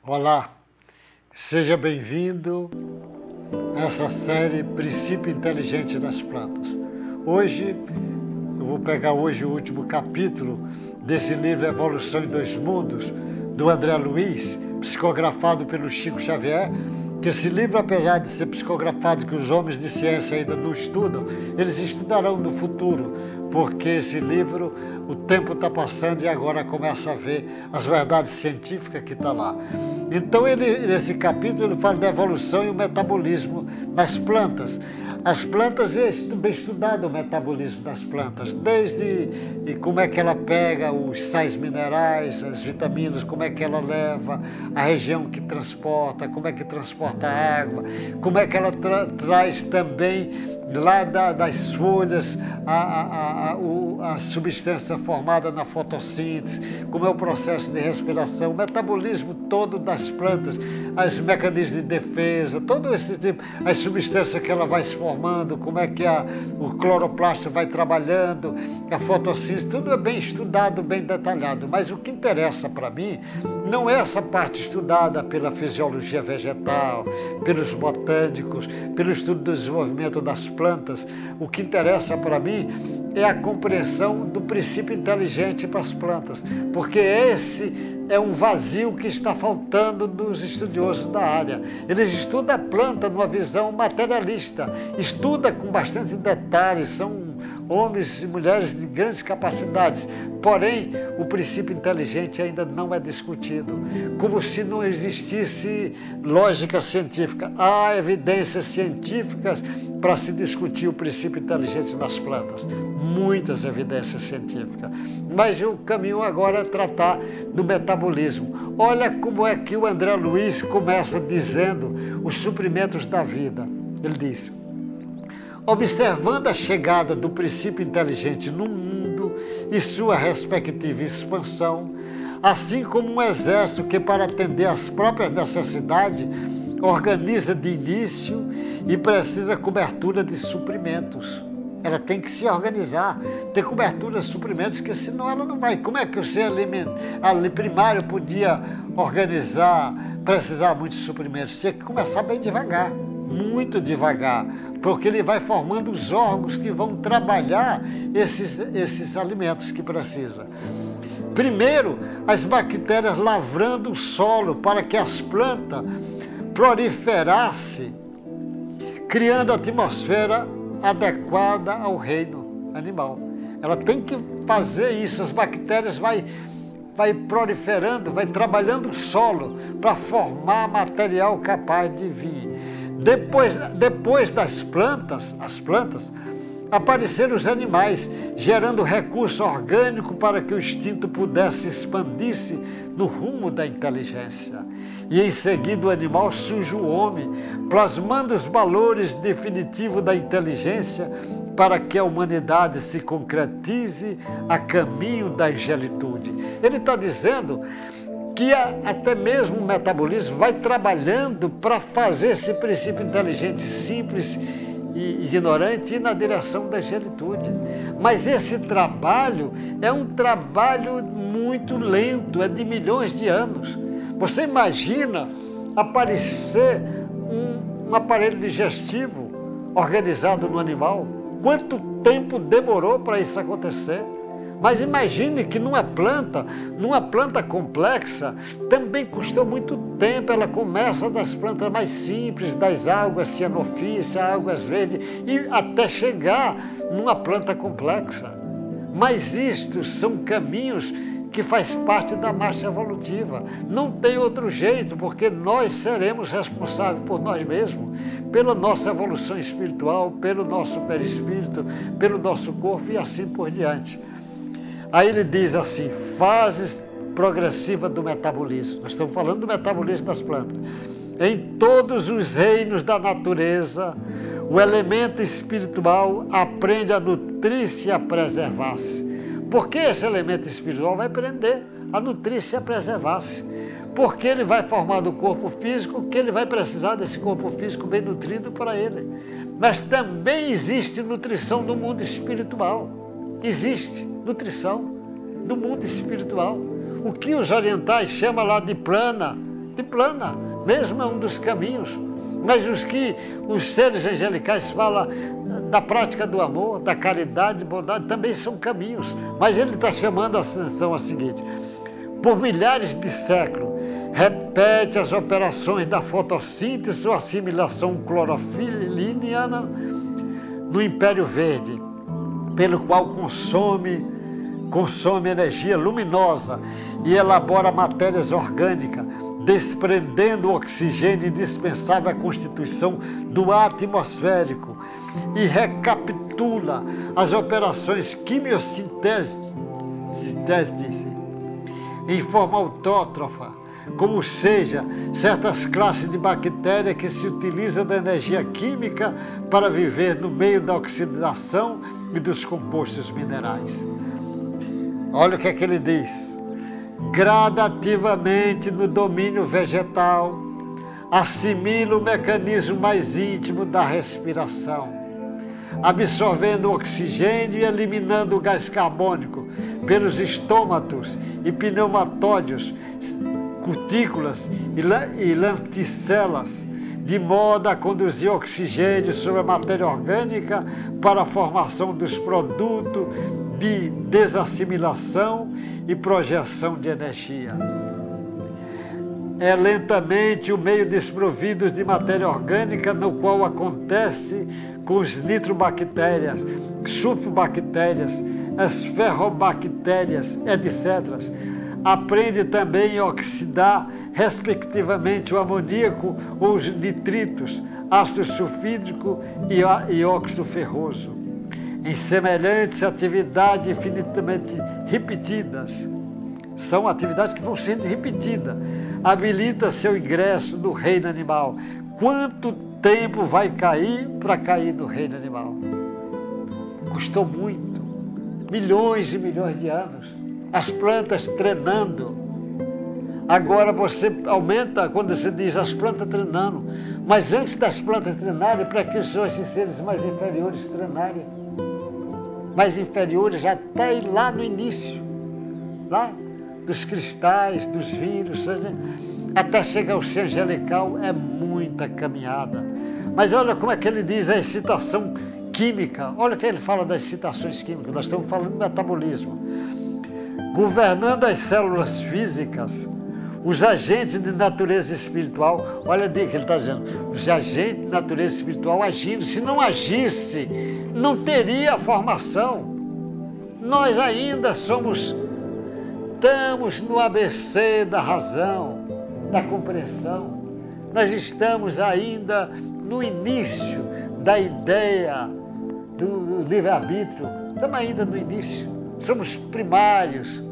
Olá, seja bem-vindo a essa série Princípio Inteligente das Plantas. Hoje, eu vou pegar o último capítulo desse livro Evolução em Dois Mundos, do André Luiz, psicografado pelo Chico Xavier, que esse livro, apesar de ser psicografado, que os homens de ciência ainda não estudam, eles estudarão no futuro, porque esse livro, o tempo está passando e agora começa a ver as verdades científicas que estão lá. Então, nesse capítulo, ele fala da evolução e o metabolismo nas plantas. As plantas, é bem estudado o metabolismo das plantas, desde como é que ela pega os sais minerais, as vitaminas, como é que ela leva, a região que transporta, como é que transporta a água, como é que ela traz também lá das folhas a substância formada na fotossíntese, como é o processo de respiração, o metabolismo todo das plantas, os mecanismos de defesa, todo esse tipo, as substâncias que ela vai se formando, como é que o cloroplasto vai trabalhando, a fotossíntese, tudo é bem estudado, bem detalhado. Mas o que interessa para mim não é essa parte estudada pela fisiologia vegetal, pelos botânicos, pelo estudo do desenvolvimento das plantas. O que interessa para mim é a compreensão do princípio inteligente para as plantas, porque esse é um vazio que está faltando nos estudiosos da área. Eles estudam a planta numa visão materialista, estudam com bastante detalhes, são homens e mulheres de grandes capacidades, porém o princípio inteligente ainda não é discutido, como se não existisse lógica científica. Há evidências científicas para se discutir o princípio inteligente nas plantas, muitas evidências científicas, mas o caminho agora é tratar do metabolismo. Olha como é que o André Luiz começa dizendo os suprimentos da vida. Ele diz: observando a chegada do princípio inteligente no mundo e sua respectiva expansão, assim como um exército que, para atender às próprias necessidades, organiza de início e precisa cobertura de suprimentos. Ela tem que se organizar, ter cobertura de suprimentos, porque senão ela não vai. Como é que o ser primário podia organizar, precisar muitos suprimentos? Tinha que começar bem devagar, muito devagar, porque ele vai formando os órgãos que vão trabalhar esses alimentos que precisa. Primeiro, as bactérias lavrando o solo para que as plantas proliferassem, criando a atmosfera adequada ao reino animal. Ela tem que fazer isso, as bactérias vai proliferando, vai trabalhando o solo para formar material capaz de vir. Depois das plantas, apareceram os animais, gerando recurso orgânico para que o instinto pudesse expandir-se no rumo da inteligência. E em seguida o animal surge o homem, plasmando os valores definitivos da inteligência para que a humanidade se concretize a caminho da angelitude. Ele está dizendo que até mesmo o metabolismo vai trabalhando para fazer esse princípio inteligente simples e ignorante ir na direção da angelitude. Mas esse trabalho é um trabalho muito lento, é de milhões de anos. Você imagina aparecer um aparelho digestivo organizado no animal? Quanto tempo demorou para isso acontecer? Mas imagine que numa planta complexa, também custou muito tempo. Ela começa das plantas mais simples, das algas cianofíceas, algas verdes, e até chegar numa planta complexa. Mas isto são caminhos que faz parte da marcha evolutiva. Não tem outro jeito, porque nós seremos responsáveis por nós mesmos, pela nossa evolução espiritual, pelo nosso perispírito, pelo nosso corpo e assim por diante. Aí ele diz assim, fases progressivas do metabolismo. Nós estamos falando do metabolismo das plantas. Em todos os reinos da natureza, o elemento espiritual aprende a nutrir-se e a preservar-se. Porque esse elemento espiritual vai aprender a nutrir-se e a preservar-se. Porque ele vai formar o corpo físico, que ele vai precisar desse corpo físico bem nutrido para ele. Mas também existe nutrição no mundo espiritual. Existe nutrição do mundo espiritual. O que os orientais chamam lá de prana, de plana, mesmo é um dos caminhos. Mas os seres angelicais falam da prática do amor, da caridade, bondade, também são caminhos. Mas ele está chamando a atenção a seguinte: por milhares de séculos, repete as operações da fotossíntese ou assimilação clorofiliniana no Império Verde, pelo qual consome energia luminosa e elabora matérias orgânicas, desprendendo o oxigênio indispensável à constituição do ar atmosférico, e recapitula as operações quimiossintese em forma autótrofa, como seja, certas classes de bactérias que se utilizam da energia química para viver no meio da oxidação e dos compostos minerais. Olha o que é que ele diz: gradativamente no domínio vegetal, assimila o mecanismo mais íntimo da respiração, absorvendo o oxigênio e eliminando o gás carbônico pelos estômatos e pneumatóides, cutículas e lenticelas, de modo a conduzir oxigênio sobre a matéria orgânica para a formação dos produtos de desassimilação e projeção de energia. É lentamente o meio desprovido de matéria orgânica no qual acontece com os nitrobactérias, sulfobactérias, as ferrobactérias, etc. Aprende também a oxidar, respectivamente, o amoníaco ou os nitritos, ácido sulfídrico e óxido ferroso, em semelhantes atividades infinitamente repetidas. São atividades que vão sendo repetidas. Habilita seu ingresso no reino animal. Quanto tempo vai cair para cair no reino animal? Custou muito, milhões e milhões de anos. As plantas treinando. Agora você aumenta quando você diz as plantas treinando. Mas antes das plantas treinarem, para que são esses seres mais inferiores treinarem? Mais inferiores até ir lá no início, lá dos cristais, dos vírus, até chegar ao ser angelical é muita caminhada. Mas olha como é que ele diz a excitação química. Olha o que ele fala das excitações químicas. Nós estamos falando de metabolismo. Governando as células físicas, os agentes de natureza espiritual, olha o que ele está dizendo, os agentes de natureza espiritual agindo. Se não agisse, não teria formação. Nós ainda estamos no ABC da razão, da compreensão. Nós estamos ainda no início da ideia do livre-arbítrio. Estamos ainda no início. Somos primários.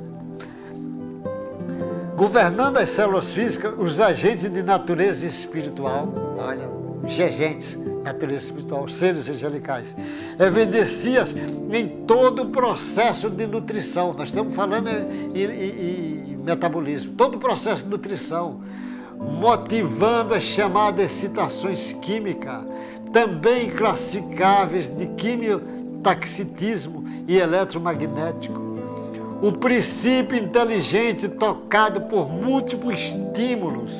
Governando as células físicas, os agentes de natureza espiritual, olha, os agentes de natureza espiritual, seres angelicais, evidenciam em todo o processo de nutrição. Nós estamos falando em metabolismo, todo o processo de nutrição, motivando as chamadas excitações químicas, também classificáveis de quimiotaxitismo e eletromagnético. O princípio inteligente tocado por múltiplos estímulos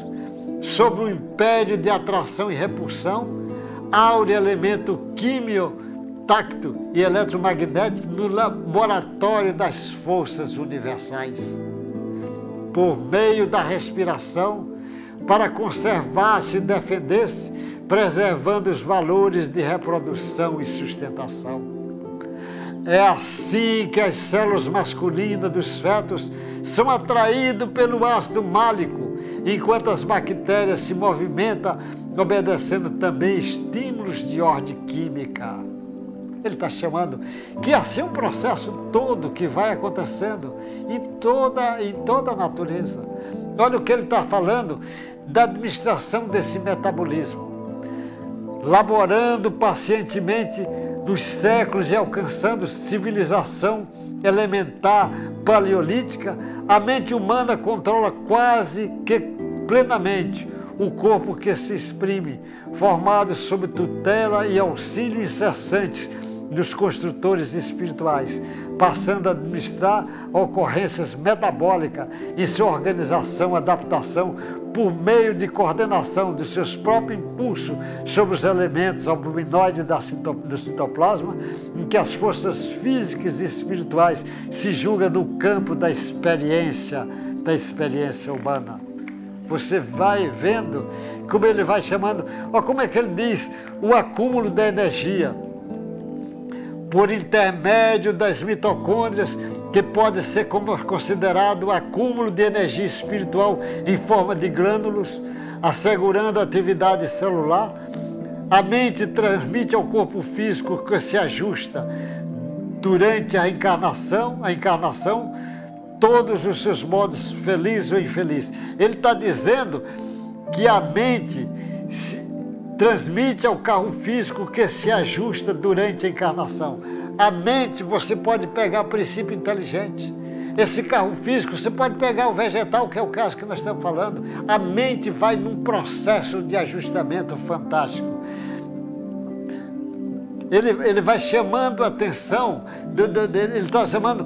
sobre o império de atração e repulsão, aure elemento quimio-táctil e eletromagnético no laboratório das forças universais, por meio da respiração, para conservar-se e defender-se, preservando os valores de reprodução e sustentação. É assim que as células masculinas dos fetos são atraídas pelo ácido málico, enquanto as bactérias se movimentam, obedecendo também estímulos de ordem química. Ele está chamando que assim é um processo todo que vai acontecendo em toda a natureza. Olha o que ele está falando da administração desse metabolismo. Laborando pacientemente nos séculos e alcançando civilização elementar paleolítica, a mente humana controla quase que plenamente o corpo que se exprime, formado sob tutela e auxílio incessante dos construtores espirituais, passando a administrar ocorrências metabólicas em sua organização, adaptação, por meio de coordenação dos seus próprios impulsos sobre os elementos albuminoides do citoplasma, em que as forças físicas e espirituais se julgam no campo da experiência humana. Você vai vendo como ele vai chamando, olha como é que ele diz, o acúmulo da energia, por intermédio das mitocôndrias, que pode ser considerado o acúmulo de energia espiritual em forma de glândulos, assegurando a atividade celular. A mente transmite ao corpo físico que se ajusta durante a encarnação, todos os seus modos felizes ou infelizes. Ele está dizendo que a mente transmite ao carro físico que se ajusta durante a encarnação. A mente, você pode pegar o princípio inteligente. Esse carro físico, você pode pegar o vegetal, que é o caso que nós estamos falando. A mente vai num processo de ajustamento fantástico. Ele vai chamando a atenção, ele está chamando,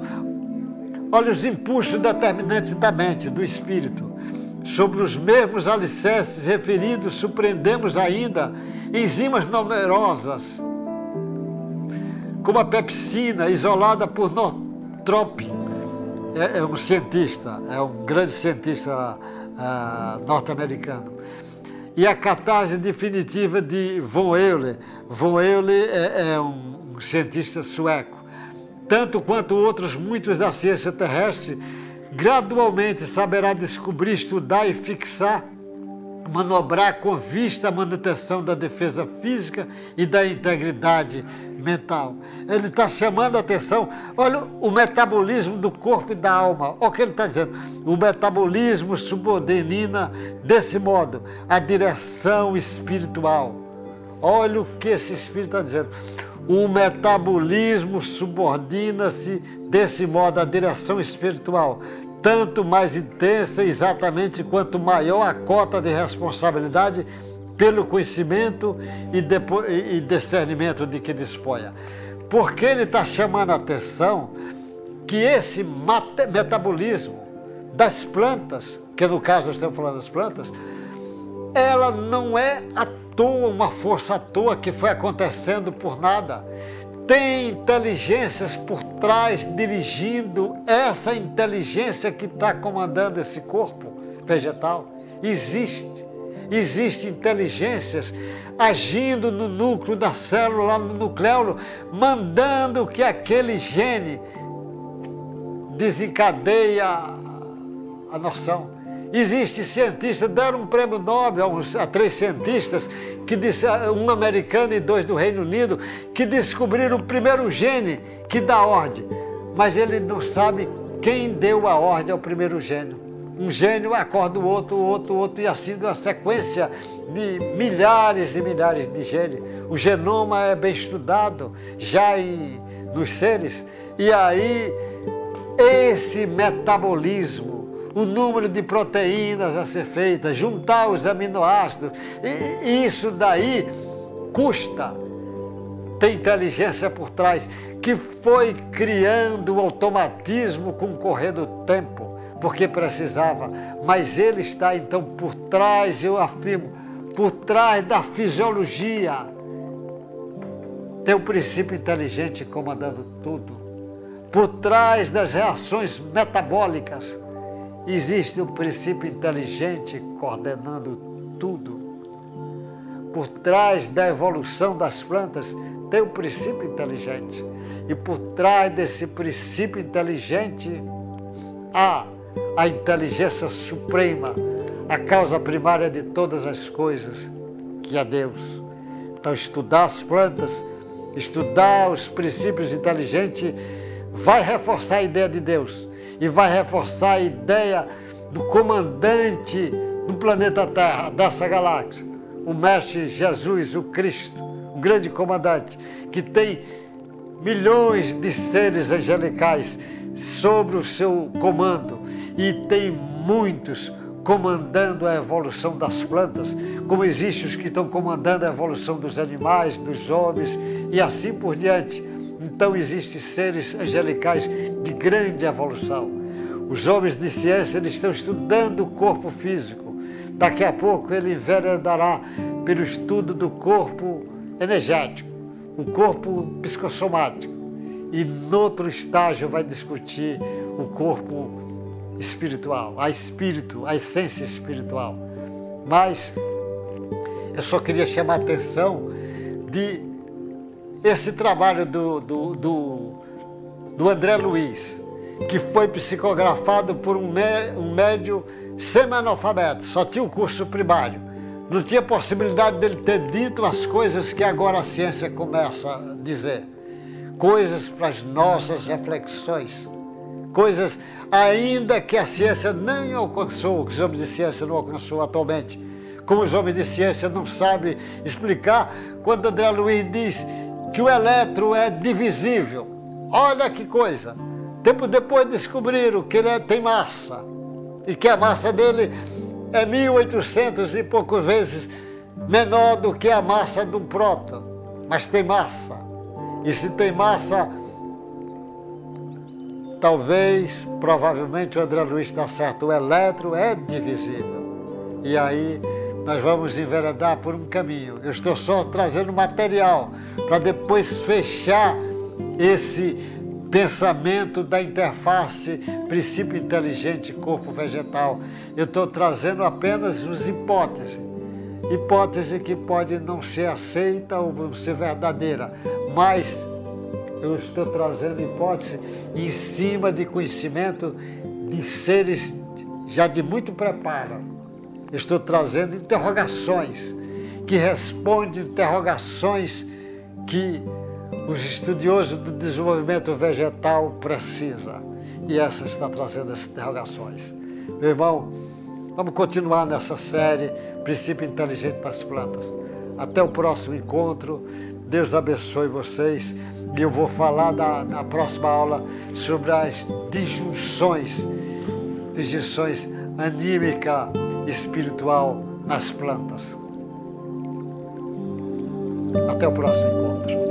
olha os impulsos determinantes da mente, do espírito. Sobre os mesmos alicerces referidos, surpreendemos ainda enzimas numerosas, como a pepsina, isolada por Northrop. É um cientista, é um grande cientista norte-americano. E a catarse definitiva de von Euler. Von Euler é um cientista sueco. Tanto quanto outros muitos da ciência terrestre, gradualmente saberá descobrir, estudar e fixar, manobrar com vista à manutenção da defesa física e da integridade mental. Ele está chamando a atenção, olha o metabolismo do corpo e da alma. Olha o que ele está dizendo. O metabolismo subordina, desse modo, a direção espiritual. Olha o que esse espírito está dizendo. O metabolismo subordina-se, desse modo, à direção espiritual, tanto mais intensa exatamente quanto maior a cota de responsabilidade pelo conhecimento e discernimento de que disponha. Porque ele está chamando a atenção que esse metabolismo das plantas, que no caso nós estamos falando das plantas, ela não é à toa, uma força à toa que foi acontecendo por nada. Tem inteligências por trás dirigindo essa inteligência que está comandando esse corpo vegetal. Existem inteligências agindo no núcleo da célula, lá no nucleolo, mandando que aquele gene desencadeia a noção. Existem cientistas, deram um prêmio Nobel a 3 cientistas, um americano e 2 do Reino Unido, que descobriram o primeiro gene que dá ordem, mas ele não sabe quem deu a ordem ao primeiro gene. Um gênio acorda o outro, e assim uma sequência de milhares e milhares de genes. O genoma é bem estudado já nos seres, e aí esse metabolismo, o número de proteínas a ser feitas, juntar os aminoácidos, e isso daí custa. Tem inteligência por trás, que foi criando o automatismo com o correr do tempo, porque precisava. Mas ele está então por trás, eu afirmo, por trás da fisiologia. Tem o princípio inteligente comandando tudo. Por trás das reações metabólicas, existe um princípio inteligente coordenando tudo. Por trás da evolução das plantas tem um princípio inteligente. E por trás desse princípio inteligente há a inteligência suprema, a causa primária de todas as coisas, que é Deus. Então, estudar as plantas, estudar os princípios inteligentes, vai reforçar a ideia de Deus. E vai reforçar a ideia do comandante do planeta Terra, dessa galáxia, o Mestre Jesus, o Cristo, o grande comandante, que tem milhões de seres angelicais sobre o seu comando, e tem muitos comandando a evolução das plantas, como existem os que estão comandando a evolução dos animais, dos homens, e assim por diante. Então existem seres angelicais de grande evolução. Os homens de ciência, eles estão estudando o corpo físico, Daqui a pouco ele enveredará pelo estudo do corpo energético, o corpo psicossomático. E no outro estágio vai discutir o corpo espiritual, a essência espiritual. Mas eu só queria chamar a atenção de esse trabalho do André Luiz, que foi psicografado por um médium semi-analfabeto, só tinha o curso primário. Não tinha possibilidade dele ter dito as coisas que agora a ciência começa a dizer. Coisas para as nossas reflexões. Coisas ainda que a ciência nem alcançou, que os homens de ciência não alcançou atualmente. Como os homens de ciência não sabem explicar, quando André Luiz diz que o elétron é divisível. Olha que coisa! Tempo depois descobriram que ele tem massa. E que a massa dele é 1.800 e poucas vezes menor do que a massa de um próton. Mas tem massa. E se tem massa, talvez, provavelmente o André Luiz está certo, o elétron é divisível. E aí nós vamos enveredar por um caminho. Eu estou só trazendo material para depois fechar esse pensamento da interface princípio inteligente corpo vegetal. Eu estou trazendo apenas as hipóteses. Hipótese que pode não ser aceita ou não ser verdadeira, mas eu estou trazendo hipótese em cima de conhecimento de seres já de muito preparo. Eu estou trazendo interrogações que respondem interrogações que os estudiosos do desenvolvimento vegetal precisam. E essa está trazendo essas interrogações. Meu irmão, vamos continuar nessa série Princípio Inteligente das Plantas. Até o próximo encontro. Deus abençoe vocês. E eu vou falar na próxima aula sobre as disjunções anímica e espiritual nas plantas. Até o próximo encontro.